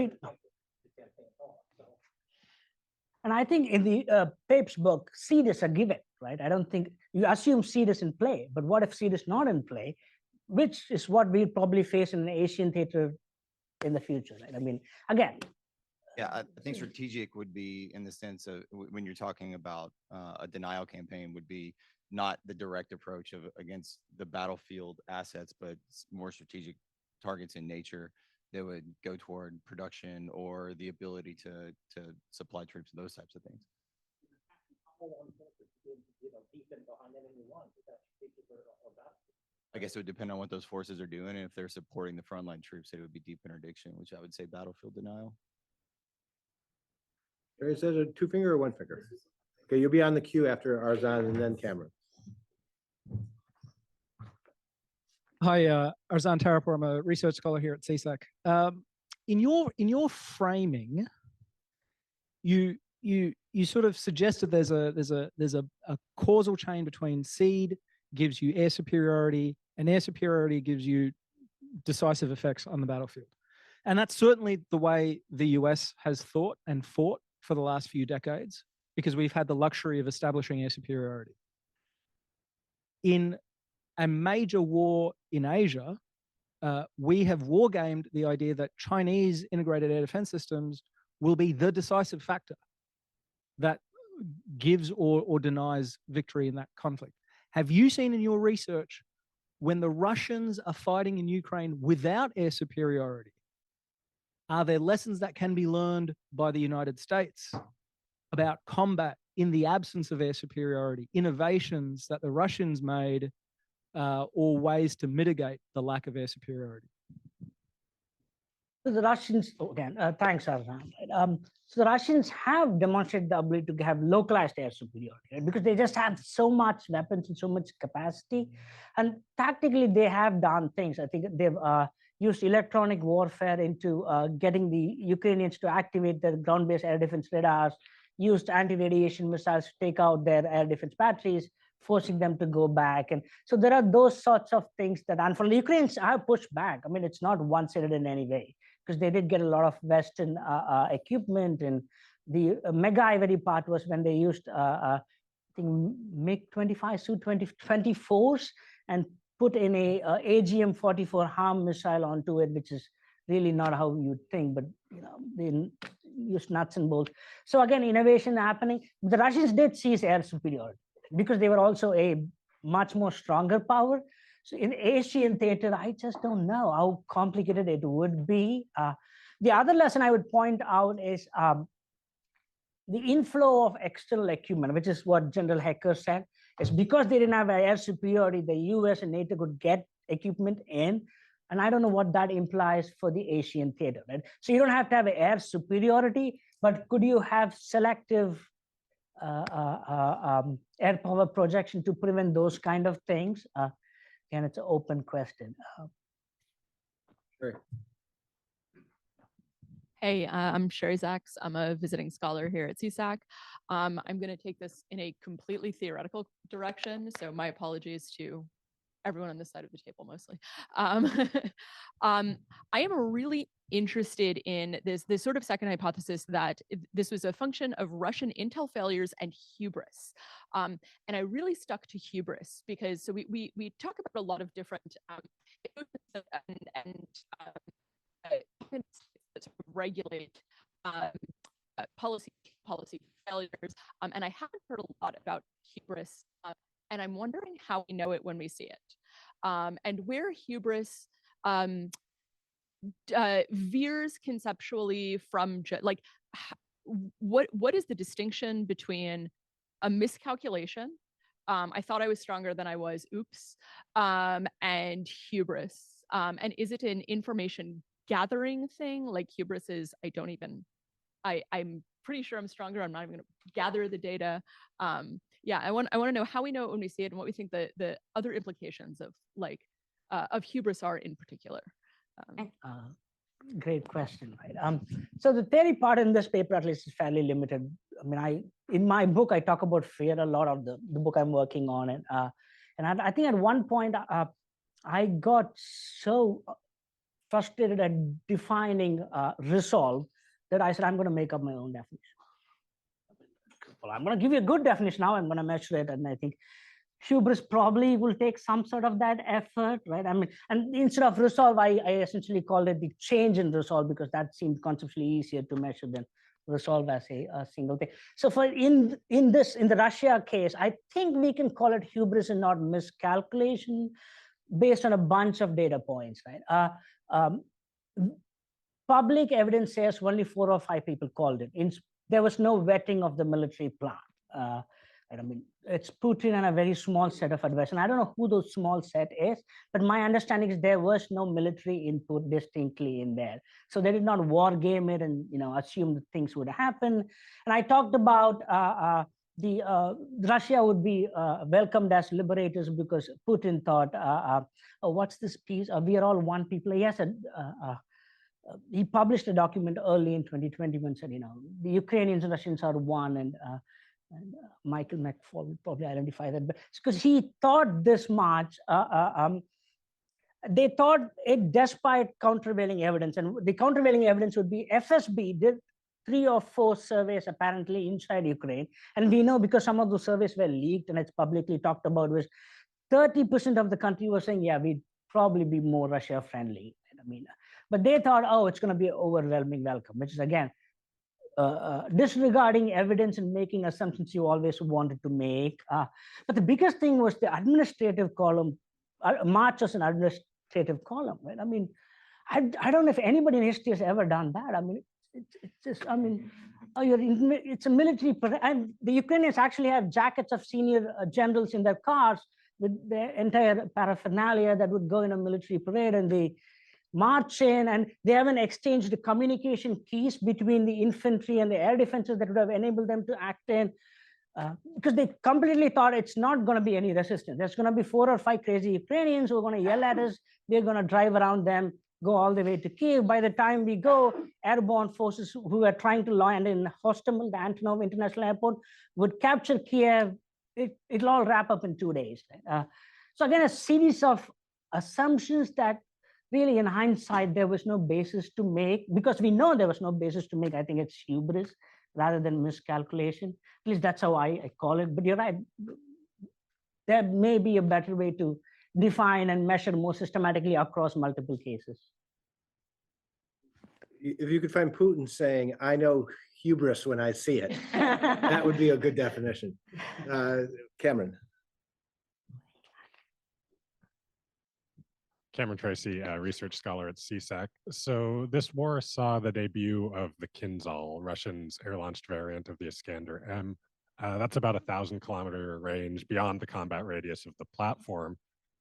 and I think in the Pape's book, seed is a given, right? I don't think you assume seed is in play, but what if seed is not in play, which is what we'll probably face in an Asian theater in the future, right? I mean, again. Yeah, I think strategic would be in the sense of when you're talking about a denial campaign would be not the direct approach against the battlefield assets, but more strategic targets in nature that would go toward production or the ability to supply troops and those types of things. I guess it would depend on what those forces are doing, and if they're supporting the frontline troops, it would be deep interdiction, which I would say battlefield denial. Is that a 2-finger or 1-finger? Okay, you'll be on the queue after Arzan and then Cameron. Hi, Arzan Tarapur. I'm a research scholar here at CSAC. In your framing, you sort of suggested there's a causal chain between seed gives you air superiority, and air superiority gives you decisive effects on the battlefield. And that's certainly the way the US has thought and fought for the last few decades, because we've had the luxury of establishing air superiority. In a major war in Asia, we have wargamed the idea that Chinese integrated air defense systems will be the decisive factor that gives or denies victory in that conflict. Have you seen in your research, when the Russians are fighting in Ukraine without air superiority, are there lessons that can be learned by the United States about combat in the absence of air superiority, innovations that the Russians made, or ways to mitigate the lack of air superiority? So the Russians, again, thanks, Arzan. So the Russians have demonstrated the ability to have localized air superiority, right? Because they just have so much weapons and so much capacity. And tactically, they have done things. I think they've used electronic warfare into getting the Ukrainians to activate their ground-based air defense radars, used anti-radiation missiles to take out their air defense batteries, forcing them to go back. And so there are those sorts of things that, unfortunately, Ukrainians have pushed back. I mean, it's not one-sided in any way, because they did get a lot of Western equipment. And the mega ivory part was when they used, I think, MiG-25 Su-24s and put in a AGM-44 HARM missile onto it, which is really not how you'd think, but they used nuts and bolts. So again, innovation happening. The Russians did seize air superiority because they were also a much more stronger power. So in Asian theater, I just don't know how complicated it would be. The other lesson I would point out is the inflow of external equipment, which is what General Hecker said, is because they didn't have air superiority, the US and NATO could get equipment in. And I don't know what that implies for the Asian theater, right? So you don't have to have air superiority, but could you have selective air power projection to prevent those kind of things? And it's an open question. Sure. Hey, I'm Sherry Zaks. I'm a visiting scholar here at CSAC. I'm going to take this in a completely theoretical direction, so my apologies to everyone on this side of the table mostly. I am really interested in this sort of second hypothesis that this was a function of Russian intel failures and hubris. And I really stuck to hubris because so we talk about a lot of different that sort of regulate policy failures. And I haven't heard a lot about hubris. And I'm wondering how we know it when we see it. And where hubris veers conceptually from like what is the distinction between a miscalculation, I thought I was stronger than I was, oops, and hubris? And is it an information gathering thing? Like hubris is, I'm pretty sure I'm stronger. I'm not even going to gather the data. Yeah, I want to know how we know it when we see it and what we think the other implications of hubris are in particular. Great question, right? So the theory part in this paper at least is fairly limited. I mean, in my book I talk about fear a lot of the book I'm working on, and I think at one point I got so frustrated at defining resolve that I said I'm going to make up my own definition. Well, I'm going to give you a good definition now. I'm going to measure it, and I think hubris probably will take some sort of that effort, right? I mean, and instead of resolve, I essentially called it the change in resolve because that seemed conceptually easier to measure than resolve as a single thing. So for in the Russia case, I think we can call it hubris and not miscalculation based on a bunch of data points, right? Public evidence says only 4 or 5 people called it. There was no vetting of the military plan. I mean, it's Putin and a very small set of advisors. And I don't know who those small set is, but my understanding is there was no military input distinctly in there. So they did not war game it and assume that things would happen. And I talked about Russia would be welcomed as liberators because Putin thought, oh, what's this piece? We are all one people. Yes, he published a document early in 2021 said, the Ukrainians and Russians are one, and Michael McFall would probably identify that, but because he thought this much, they thought it despite countervailing evidence, and the countervailing evidence would be FSB did 3 or 4 surveys apparently inside Ukraine. And we know because some of those surveys were leaked and it's publicly talked about, was 30% of the country was saying, yeah, we'd probably be more Russia friendly. I mean, but they thought, oh, it's going to be overwhelming welcome, which is again, disregarding evidence and making assumptions you always wanted to make. But the biggest thing was the administrative column. March was an administrative column, right? I mean, I don't know if anybody in history has ever done that. I mean, it's just, I mean, it's a military, and the Ukrainians actually have jackets of senior generals in their cars with their entire paraphernalia that would go in a military parade, and they march in, and they haven't exchanged the communication keys between the infantry and the air defenses that would have enabled them to act in, because they completely thought it's not going to be any resistance. There's going to be 4 or 5 crazy Ukrainians who are going to yell at us. We're going to drive around them, go all the way to Kyiv. By the time we go, airborne forces who are trying to land in Hostomel, the Antonov International Airport, would capture Kyiv. It'll all wrap up in 2 days. So again, a series of assumptions that really in hindsight, there was no basis to make, because we know there was no basis to make. I think it's hubris rather than miscalculation. At least that's how I call it. But you're right. There may be a better way to define and measure more systematically across multiple cases. If you could find Putin saying, I know hubris when I see it, that would be a good definition. Cameron. Cameron Tracy, research scholar at CSAC. So this war saw the debut of the Kinzhal, Russian's air-launched variant of the Iskander-M. That's about 1,000-kilometer range beyond the combat radius of the platform,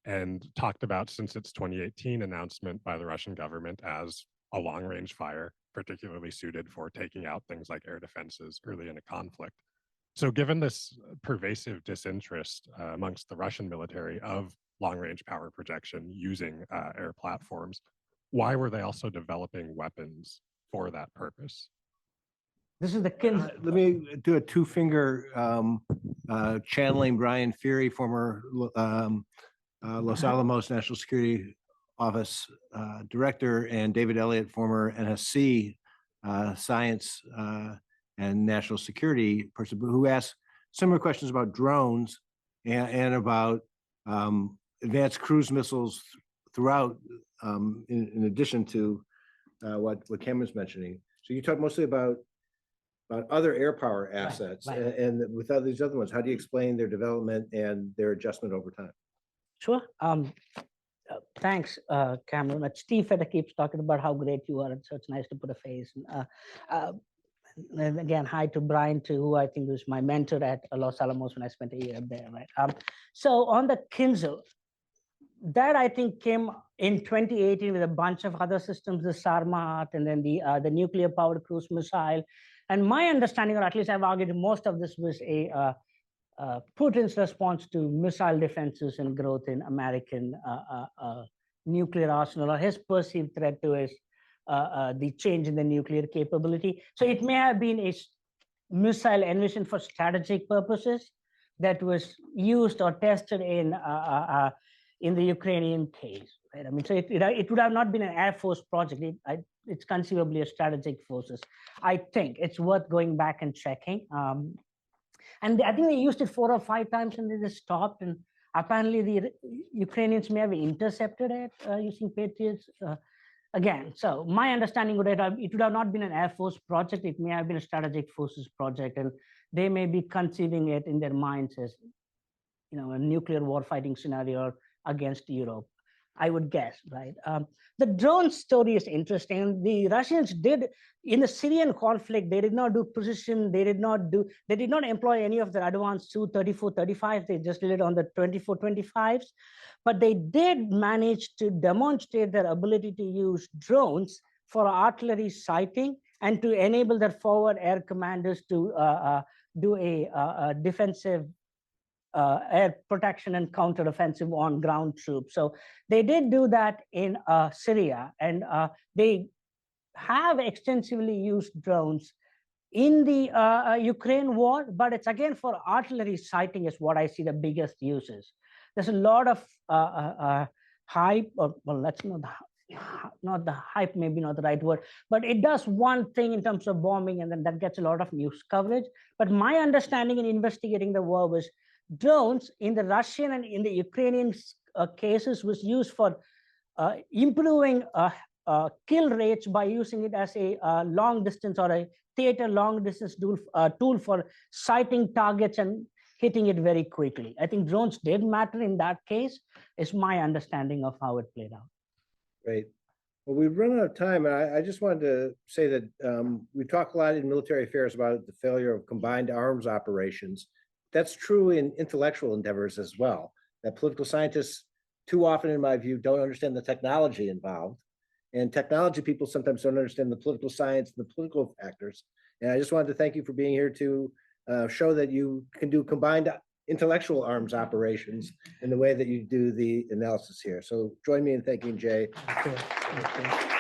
and talked about since its 2018 announcement by the Russian government as a long-range fire, particularly suited for taking out things like air defenses early in a conflict. So given this pervasive disinterest amongst the Russian military of long-range power projection using air platforms, why were they also developing weapons for that purpose? This is the let me do a 2-finger channeling Brian Fury, former Los Alamos National Security Office director, and David Elliott, former NSC science and national security person, who asked similar questions about drones and about advanced cruise missiles throughout, in addition to what Cameron's mentioning. So you talk mostly about other air power assets, right. And without these other ones, how do you explain their development and their adjustment over time? Sure. Thanks, Cameron. Steve Feder keeps talking about how great you are, and so it's nice to put a face. And again, hi to Brian too, who I think was my mentor at Los Alamos when I spent a year there, right? So on the Kinzhal, that I think came in 2018 with a bunch of other systems, the Sarmat, and then the nuclear-powered cruise missile. And my understanding, or at least I've argued, most of this was Putin's response to missile defenses and growth in American nuclear arsenal, or his perceived threat to his the change in the nuclear capability. So it may have been a missile envisioned for strategic purposes that was used or tested in the Ukrainian case, right? I mean, so it would have not been an Air Force project. It's conceivably a strategic forces. I think it's worth going back and checking. And I think they used it 4 or 5 times and they just stopped. And apparently the Ukrainians may have intercepted it using Patriots. Again, so my understanding would have, it would have not been an Air Force project. It may have been a strategic forces project, and they may be conceiving it in their minds as, a nuclear warfighting scenario against Europe, I would guess, right? The drone story is interesting. The Russians did, in the Syrian conflict, they did not do precision. They did not employ any of the advanced Su-34, 35. They just did it on the 24, 25s. But they did manage to demonstrate their ability to use drones for artillery sighting and to enable their forward air commanders to do a defensive air protection and counteroffensive on ground troops. So they did do that in Syria, and they have extensively used drones in the Ukraine war, but it's again for artillery sighting is what I see the biggest uses. There's a lot of hype, or well, that's not the hype, maybe not the right word, but it does one thing in terms of bombing, and then that gets a lot of news coverage. But my understanding in investigating the war was drones in the Russian and in the Ukrainian cases was used for improving kill rates by using it as a long distance or a theater long distance tool for sighting targets and hitting it very quickly. I think drones did matter in that case, is my understanding of how it played out. Great. Well, we've run out of time, and I just wanted to say that we talk a lot in military affairs about the failure of combined arms operations. That's true in intellectual endeavors as well, that political scientists too often, in my view, don't understand the technology involved. And technology people sometimes don't understand the political science and the political factors. And I just wanted to thank you for being here to show that you can do combined intellectual arms operations in the way that you do the analysis here. So join me in thanking Jay. Thank you.